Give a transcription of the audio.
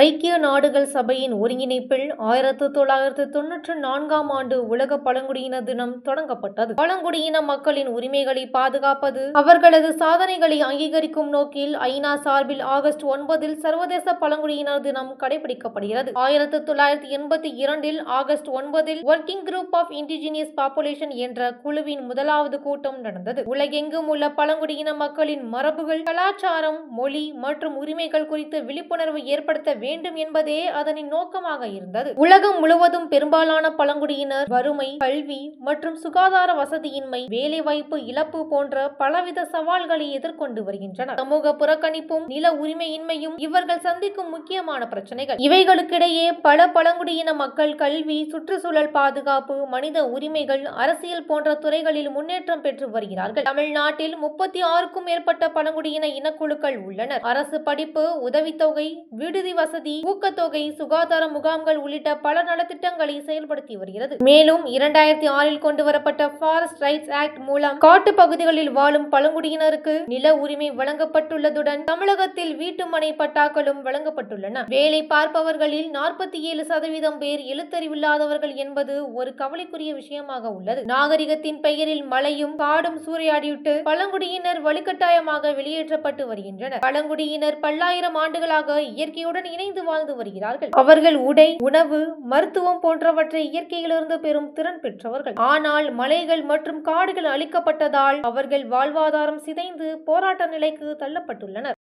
ஐக்கிய நாடுகள் சபையின் ஒருங்கிணைப்பில் 1994ஆம் ஆண்டு உலக பழங்குடியினர் தினம் தொடங்கப்பட்டது. பழங்குடியின மக்களின் உரிமைகளை பாதுகாப்பது, அவர்களது சாதனைகளை அங்கீகரிக்கும் நோக்கில் ஐநா சார்பில் ஆகஸ்ட் 9இல் சர்வதேச பழங்குடியினர் தினம் கடைபிடிக்கப்படுகிறது. 1982இல் ஆகஸ்ட் 9இல் working group of indigenous population என்ற குழுவின் முதலாவது கூட்டம் நடந்தது. உலகெங்கும் உள்ள பழங்குடியின மக்களின் மரபுகள், கலாச்சாரம், மொழி மற்றும் உரிமைகள் குறித்து விழிப்புணர்வு ஏற்படுத்த வேண்டும் என்பதே அதனின் நோக்கமாக இருந்தது. உலகம் முழுவதும் பெரும்பாலான பழங்குடியினர் வறுமை, கல்வி மற்றும் சுகாதார வசதியின்மை, வேலைவாய்ப்பு இழப்பு போன்ற பலவித சவால்களை எதிர்கொண்டு வருகின்றனர். சமூக புறக்கணிப்பும் நில உரிமையின்மையும் இவர்கள் சந்திக்கும் முக்கியமான பிரச்சனைகள். இவைகளுக்கிடையே பல பழங்குடியின மக்கள் கல்வி, சுற்றுச்சூழல் பாதுகாப்பு, மனித உரிமைகள், அரசியல் போன்ற துறைகளில் முன்னேற்றம் பெற்று வருகிறார்கள். தமிழ்நாட்டில் 36க்கும் மேற்பட்ட பழங்குடியின இனக்குழுக்கள் உள்ளனர். அரசு படிப்பு, உதவித்தொகை, விடுதி வசதி, ஊக்கத்தொகை, சுகாதார முகாம்கள் உள்ளிட்ட பல நலத்திட்டங்களை செயல்படுத்தி வருகிறது. மேலும் 2006இல் கொண்டுவரப்பட்ட ஃபாரஸ்ட் ரைட்ஸ் ஆக்ட் மூலம் காட்டு பகுதிகளில் வாழும் பழங்குடியினருக்கு நில உரிமை வழங்கப்பட்டுள்ளதுடன் தமிழகத்தில் வீட்டுமனை பட்டாக்களும் வழங்கப்பட்டுள்ளன. வேலை பார்ப்பவர்களில் 47% பேர் எழுத்தறிவில்லாதவர்கள் என்பது ஒரு கவலைக்குரிய விஷயமாக உள்ளது. நாகரிகத்தின் பெயரில் மலையும் காடும் சூறையாடிவிட்டு பழங்குடியினர் வலுக்கட்டாயமாக வெளியேற்றப்பட்டு வருகின்றனர். பழங்குடியினர் பல்லாயிரம் ஆண்டுகளாக இயற்கையுடன் இணைந்து வாழ்ந்து வருகிறார்கள். அவர்கள் உடை, உணவு, மருத்துவம் போன்றவற்றை இயற்கையிலிருந்து பெறும் திறன் பெற்றவர்கள். ஆனால் மலைகள் மற்றும் காடுகள் அழிக்கப்பட்டதால் அவர்கள் வாழ்வாதாரம் சிதைந்து போராட்ட நிலைக்கு தள்ளப்பட்டுள்ளனர்.